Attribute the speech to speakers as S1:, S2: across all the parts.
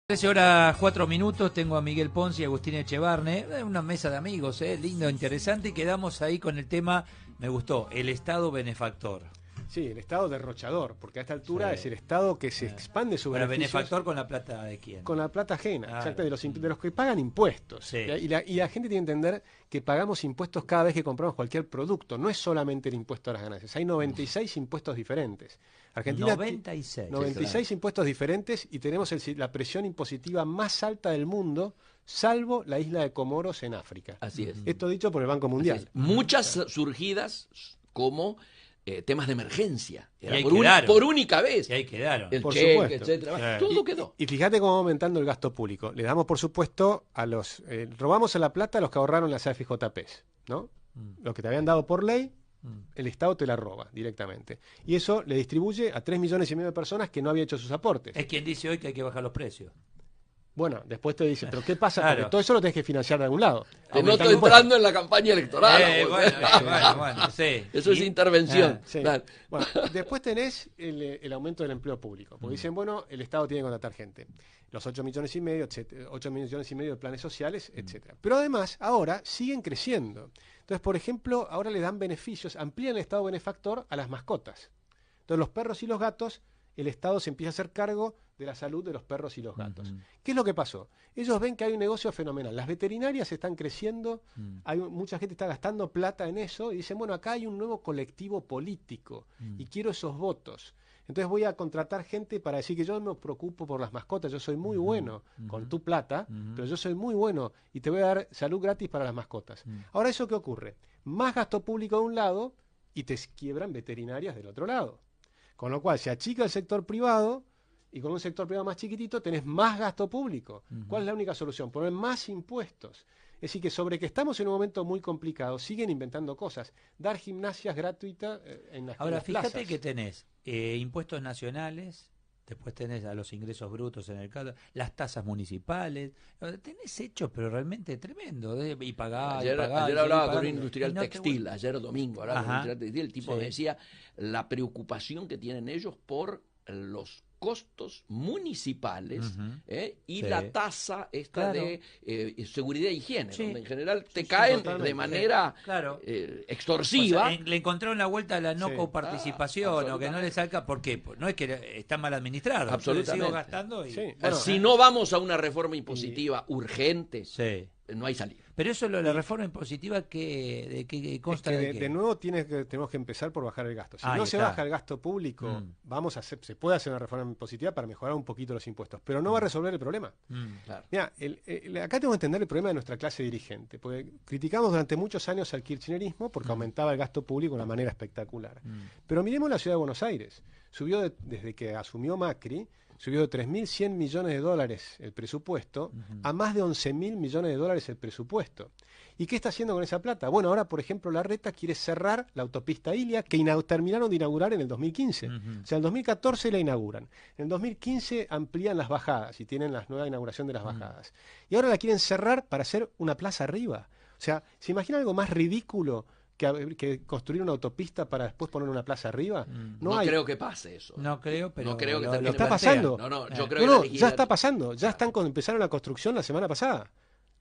S1: 13:04, tengo a Miguel Ponce y Agustín Echevarne, una mesa de amigos, lindo, interesante, y quedamos ahí con el tema, me gustó, el Estado benefactor.
S2: Sí, el Estado derrochador, porque a esta altura es el Estado que se expande su
S1: Pero
S2: beneficios.
S1: benefactor con la plata de quién?
S2: Con la plata ajena,
S1: Claro.
S2: exacto, de los que pagan impuestos.
S1: Sí.
S2: Y la gente tiene que entender que pagamos impuestos cada vez que compramos cualquier producto. No es solamente el impuesto a las ganancias, hay 96 impuestos diferentes. Argentina
S1: 96.
S2: 96 impuestos diferentes y tenemos la presión impositiva más alta del mundo, salvo la isla de Comoros en África.
S3: Así es.
S2: Esto dicho por el Banco Mundial.
S3: Muchas surgidas como temas de emergencia. Era
S1: ahí
S3: por única vez.
S1: Y ahí quedaron.
S3: El
S2: Por
S3: cheque,
S2: supuesto.
S3: etcétera. Todo quedó.
S2: Y fíjate cómo va aumentando el gasto público. Le damos, por supuesto, a los... robamos la plata a los que ahorraron las AFJPs, ¿no? Los que te habían dado por ley, el Estado te la roba directamente. Y eso le distribuye a 3,5 millones de personas que no habían hecho sus aportes.
S1: Es quien dice hoy que hay que bajar los precios.
S2: Bueno, después te dice, ¿pero qué pasa?
S1: Claro.
S2: Porque todo eso lo tenés que financiar de algún lado.
S3: Que no estoy entrando en la campaña electoral.
S1: Bueno, sí.
S3: Eso es intervención.
S2: Sí.
S3: Claro.
S2: Bueno, después tenés el aumento del empleo público. Porque dicen, bueno, el Estado tiene que contratar gente. Los 8,5 millones, etcétera, 8,5 millones de planes sociales, etcétera. Pero además, ahora siguen creciendo. Entonces, por ejemplo, ahora le dan beneficios, amplían el Estado benefactor a las mascotas. Entonces, los perros y los gatos, el Estado se empieza a hacer cargo de la salud de los perros y los gatos. ¿Qué es lo que pasó? Ellos ven que hay un negocio fenomenal. Las veterinarias están creciendo, mucha gente está gastando plata en eso y dicen, bueno, acá hay un nuevo colectivo político y quiero esos votos. Entonces voy a contratar gente para decir que yo me preocupo por las mascotas, yo soy muy bueno con tu plata, pero yo soy muy bueno y te voy a dar salud gratis para las mascotas. Ahora, ¿eso qué ocurre? Más gasto público de un lado y te quiebran veterinarias del otro lado. Con lo cual se achica el sector privado y con un sector privado más chiquitito tenés más gasto público. ¿Cuál es la única solución? Poner más impuestos. Es decir, que sobre que estamos en un momento muy complicado, siguen inventando cosas. Dar gimnasias gratuitas en las
S1: Ahora,
S2: en las
S1: fíjate
S2: plazas.
S1: que tenés impuestos nacionales, después tenés a los ingresos brutos en el caso, las tasas municipales, tenés hechos pero realmente tremendo, y pagá,
S3: Ayer
S1: y
S3: hablaba
S1: pagá,
S3: con un industrial
S1: y no te
S3: textil, ayer domingo hablaba con un industrial textil, el tipo
S1: Sí.
S3: decía la preocupación que tienen ellos por los costos municipales y
S1: Sí.
S3: la tasa esta
S1: Claro.
S3: de seguridad e higiene,
S1: Sí.
S3: donde en general te
S2: Sí,
S3: caen
S2: totalmente.
S3: de manera
S1: Claro.
S3: extorsiva.
S1: O sea, le encontraron la vuelta a la no
S2: Sí.
S1: coparticipación, o que no
S3: Absolutamente.
S1: le saca, ¿por qué? Pues no es que está mal administrado,
S3: Absolutamente.
S1: sigo gastando y...
S2: Sí. Bueno,
S3: Si no vamos a una reforma impositiva urgente,
S1: Sí.
S3: no hay salida.
S1: Pero eso, la reforma impositiva, ¿de qué consta?
S2: Es que
S1: ¿De qué?
S2: de nuevo tenemos que empezar por bajar el gasto. Si
S1: Ahí
S2: no se
S1: está.
S2: baja el gasto público, se puede hacer una reforma impositiva para mejorar un poquito los impuestos, pero no va a resolver el problema.
S3: Claro.
S2: Mira, acá tenemos que entender el problema de nuestra clase dirigente, porque criticamos durante muchos años al kirchnerismo porque aumentaba el gasto público de una manera espectacular. Pero miremos la ciudad de Buenos Aires. Subió desde que asumió Macri, subió de 3.100 millones de dólares el presupuesto a más de 11.000 millones de dólares el presupuesto. ¿Y qué está haciendo con esa plata? Bueno, ahora, por ejemplo, Larreta quiere cerrar la autopista Ilia, que terminaron de inaugurar en el 2015. O sea, en el 2014 la inauguran. En el 2015 amplían las bajadas y tienen la nueva inauguración de las bajadas. Y ahora la quieren cerrar para hacer una plaza arriba. O sea, ¿se imagina algo más ridículo que construir una autopista para después poner una plaza arriba?
S3: No
S2: hay.
S3: creo que pase eso.
S1: No creo, pero
S3: No creo que
S1: lo
S3: termine
S2: está
S1: plantean.
S2: pasando.
S3: Yo creo
S2: No,
S3: que
S2: ya está pasando. Ya empezaron la construcción la semana pasada.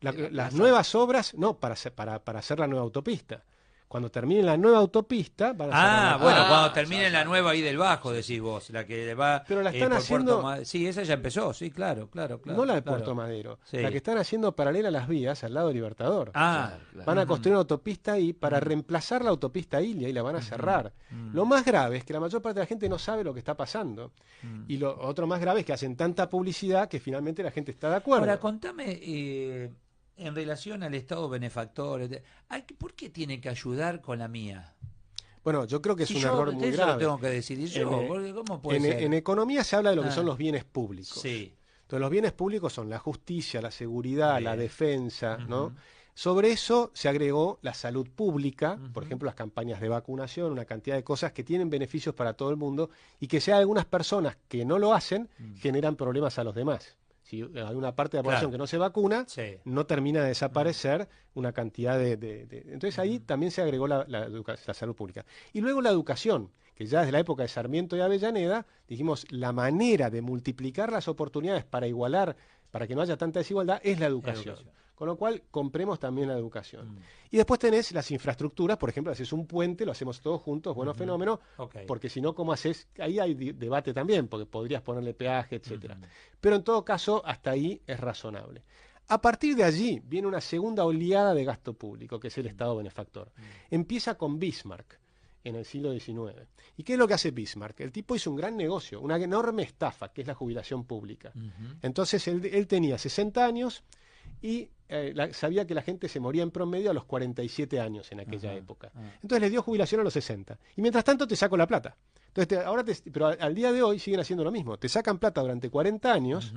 S2: Las
S3: plaza.
S2: nuevas obras, no, para hacer la nueva autopista. Cuando termine la nueva autopista, van a hacer
S1: Bueno,
S3: Ah,
S1: cuando
S3: ya,
S1: termine
S3: ya.
S1: la nueva ahí del Bajo, decís vos, la que va
S2: Pero la están
S1: por
S2: haciendo-
S1: Sí, esa ya empezó, sí, claro.
S2: no la de
S1: claro.
S2: Puerto Madero,
S1: Sí.
S2: la que están haciendo paralela a las vías al lado de Libertador.
S1: Ah,
S3: Claro.
S2: Van a construir una autopista ahí para reemplazar la autopista Ilia y la van a cerrar. Lo más grave es que la mayor parte de la gente no sabe lo que está pasando. Y lo otro más grave es que hacen tanta publicidad que finalmente la gente está de acuerdo.
S1: ahora contame, en relación al Estado benefactor, ¿por qué tiene que ayudar con la mía?
S2: Bueno, yo creo que es
S1: Si
S2: un
S1: yo
S2: error muy
S1: eso
S2: grave.
S1: lo tengo que decidir yo, porque ¿cómo puede ser?
S2: En economía se habla de lo que
S1: Ah.
S2: son los bienes públicos.
S1: Sí.
S2: Entonces, los bienes públicos son la justicia, la seguridad, la
S1: Bien.
S2: defensa, ¿no? Sobre eso se agregó la salud pública, por ejemplo, las campañas de vacunación, una cantidad de cosas que tienen beneficios para todo el mundo y que sea algunas personas que no lo hacen, generan problemas a los demás. Si hay una parte de la población
S1: Claro.
S2: que no se vacuna,
S1: Sí.
S2: no termina de desaparecer una cantidad de... Entonces ahí también se agregó la salud pública. Y luego la educación, que ya desde la época de Sarmiento y Avellaneda, dijimos, la manera de multiplicar las oportunidades para igualar, para que no haya tanta desigualdad, es la educación. Con lo cual, compremos también la educación. Y después tenés las infraestructuras, por ejemplo, haces un puente, lo hacemos todos juntos, bueno, fenómeno, porque si no, ¿cómo haces? Ahí hay debate también, porque podrías ponerle peaje, etcétera. Pero en todo caso, hasta ahí es razonable. A partir de allí viene una segunda oleada de gasto público, que es el Estado benefactor. Empieza con Bismarck en el siglo XIX. ¿Y qué es lo que hace Bismarck? El tipo hizo un gran negocio, una enorme estafa, que es la jubilación pública. Entonces él tenía 60 años y sabía que la gente se moría en promedio a los 47 años en aquella época. Entonces le dio jubilación a los 60. Y mientras tanto te saco la plata. Entonces, pero al día de hoy siguen haciendo lo mismo. Te sacan plata durante 40 años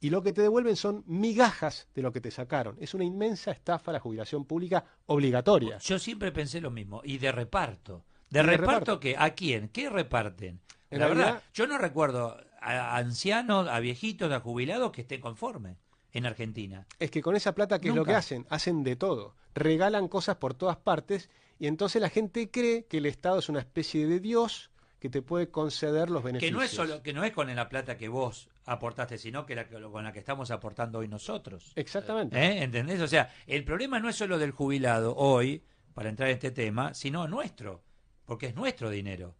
S2: y lo que te devuelven son migajas de lo que te sacaron. Es una inmensa estafa la jubilación pública obligatoria.
S1: Yo siempre pensé lo mismo. Y de reparto. ¿De reparto qué? ¿A quién? ¿Qué reparten? La verdad, yo no recuerdo a ancianos, a viejitos, a jubilados que estén conformes en Argentina.
S2: Es que con esa plata, ¿qué es lo que hacen? Hacen de todo. Regalan cosas por todas partes y entonces la gente cree que el Estado es una especie de Dios que te puede conceder los beneficios.
S1: Que no es con la plata que vos aportaste, sino que con la que estamos aportando hoy nosotros.
S2: Exactamente.
S1: ¿Entendés? O sea, el problema no es solo del jubilado hoy, para entrar en este tema, sino nuestro, porque es nuestro dinero.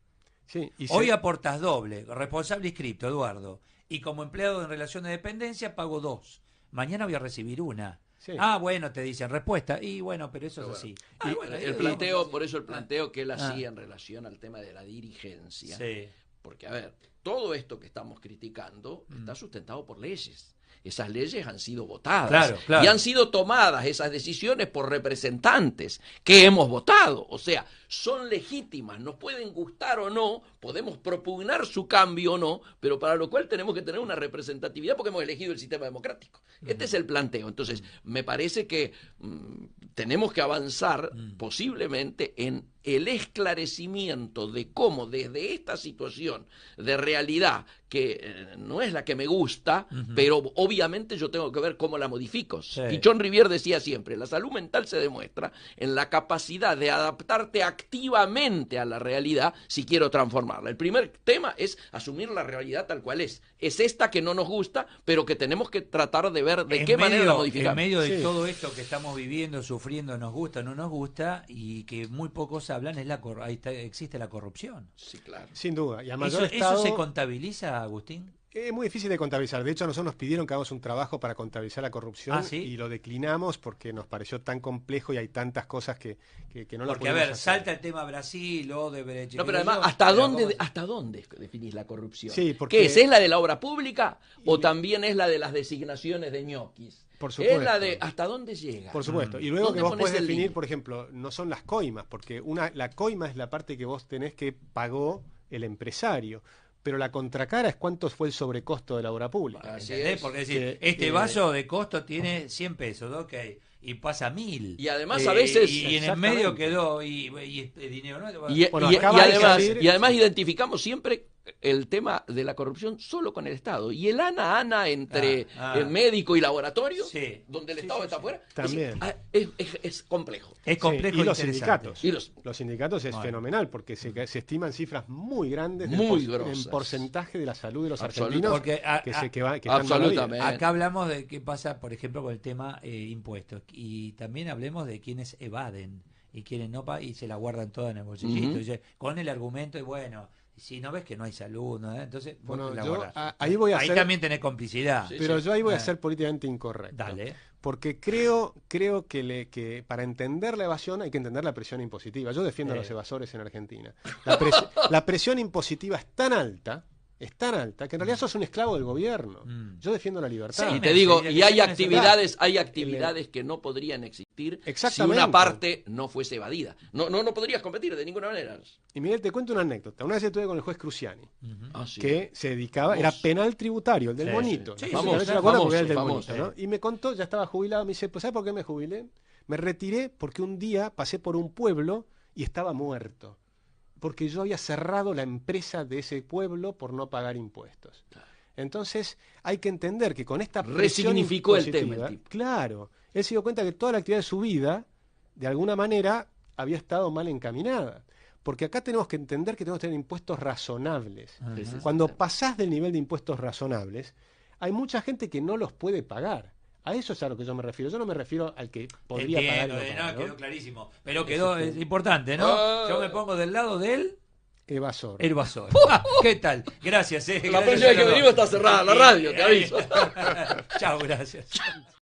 S2: Sí,
S1: hoy aportas doble, responsable inscripto, Eduardo, y como empleado en relación de dependencia pago 2. Mañana voy a recibir 1. Sí. Bueno, te dicen respuesta. Y bueno, pero eso es así.
S3: El planteo, por eso el planteo que él hacía en relación al tema de la dirigencia.
S1: Sí.
S3: Porque, a ver, todo esto que estamos criticando está sustentado por leyes. Esas leyes han sido votadas y han sido tomadas esas decisiones por representantes que hemos votado. O sea, son legítimas, nos pueden gustar o no, podemos propugnar su cambio o no, pero para lo cual tenemos que tener una representatividad porque hemos elegido el sistema democrático. Este es el planteo. Entonces, me parece que tenemos que avanzar posiblemente en el esclarecimiento de cómo desde esta situación de realidad que no es la que me gusta, pero obviamente yo tengo que ver cómo la modifico. Pichón Rivière decía siempre, la salud mental se demuestra en la capacidad de adaptarte activamente a la realidad si quiero transformarla. El primer tema es asumir la realidad tal cual es. Es esta que no nos gusta, pero que tenemos que tratar de ver de qué manera la modificamos.
S1: En medio de todo esto que estamos viviendo, sufriendo, nos gusta, no nos gusta, y que muy pocos hablan, existe la corrupción.
S3: Sí, claro.
S2: Sin duda. Y
S1: ¿Eso se contabiliza, Agustín?
S2: Es muy difícil de contabilizar. De hecho, a nosotros nos pidieron que hagamos un trabajo para contabilizar la corrupción y lo declinamos porque nos pareció tan complejo y hay tantas cosas que no lo podemos hacer.
S1: Porque, a ver, salta el tema Brasil, Odebrecht...
S3: No, pero además, ¿hasta dónde definís la corrupción?
S2: Sí, porque...
S3: ¿Qué es? ¿Es la de la obra pública o también es la de las designaciones de ñoquis?
S2: Por supuesto.
S3: Es la de ¿hasta dónde llega?
S2: Por supuesto. Y luego que vos podés definir, por ejemplo, no son las coimas, porque la coima es la parte que vos tenés que pagó el empresario. Pero la contracara es cuánto fue el sobrecosto de la obra pública.
S1: ¿Entendés? Porque es decir, este vaso de costo tiene 100 pesos, ¿ok? Y pasa 1000.
S3: Y además a veces...
S1: Y en el medio quedó y dinero, ¿no?
S3: Y además identificamos siempre el tema de la corrupción solo con el Estado. Y el ana entre el médico y laboratorio, donde el Estado está afuera,
S2: también.
S3: Es complejo.
S1: Es complejo.
S2: Y los sindicatos.
S3: Los
S2: sindicatos es fenomenal porque se estiman cifras muy grandes en porcentaje de la salud de los argentinos
S1: porque
S2: que están
S3: absolutamente.
S1: Acá hablamos de qué pasa, por ejemplo, con el tema impuestos. Y también hablemos de quienes evaden y quienes no pagan y se la guardan toda en el bolsillito. Con el argumento de, bueno, si no ves que no hay salud, ¿no? Entonces, ahí también tenés complicidad.
S2: Pero yo ahí voy a ser políticamente incorrecto.
S1: Dale.
S2: Porque creo que para entender la evasión hay que entender la presión impositiva. Yo defiendo a los evasores en Argentina. La presión impositiva es tan alta que en realidad sos un esclavo del gobierno. Yo defiendo la libertad.
S3: Sí, te digo, y hay actividades que no podrían existir si una parte no fuese evadida. No podrías competir de ninguna manera.
S2: Y Miguel, te cuento una anécdota. Una vez estuve con el juez Cruciani, que se dedicaba, era penal tributario, el del monito.
S3: Famoso.
S2: ¿no? Y me contó, ya estaba jubilado, me dice, pues ¿sabes por qué me jubilé? Me retiré porque un día pasé por un pueblo y estaba muerto. Porque yo había cerrado la empresa de ese pueblo por no pagar impuestos. Entonces, hay que entender que con esta presión
S3: resignificó el tema. El tipo.
S2: Claro, él se dio cuenta que toda la actividad de su vida, de alguna manera, había estado mal encaminada. Porque acá tenemos que entender que tenemos que tener impuestos razonables.
S1: Ajá.
S2: Cuando pasás del nivel de impuestos razonables, hay mucha gente que no los puede pagar. A eso es a lo que yo me refiero. Yo no me refiero al que podría pagar y no paga, ¿no?
S1: Quedó clarísimo. Pero quedó es importante, ¿no? Yo me pongo del lado del
S2: evasor.
S1: Evasor. ¿Qué tal? Gracias.
S3: La próxima vez que venimos está cerrada la radio, te aviso.
S1: Chao, gracias.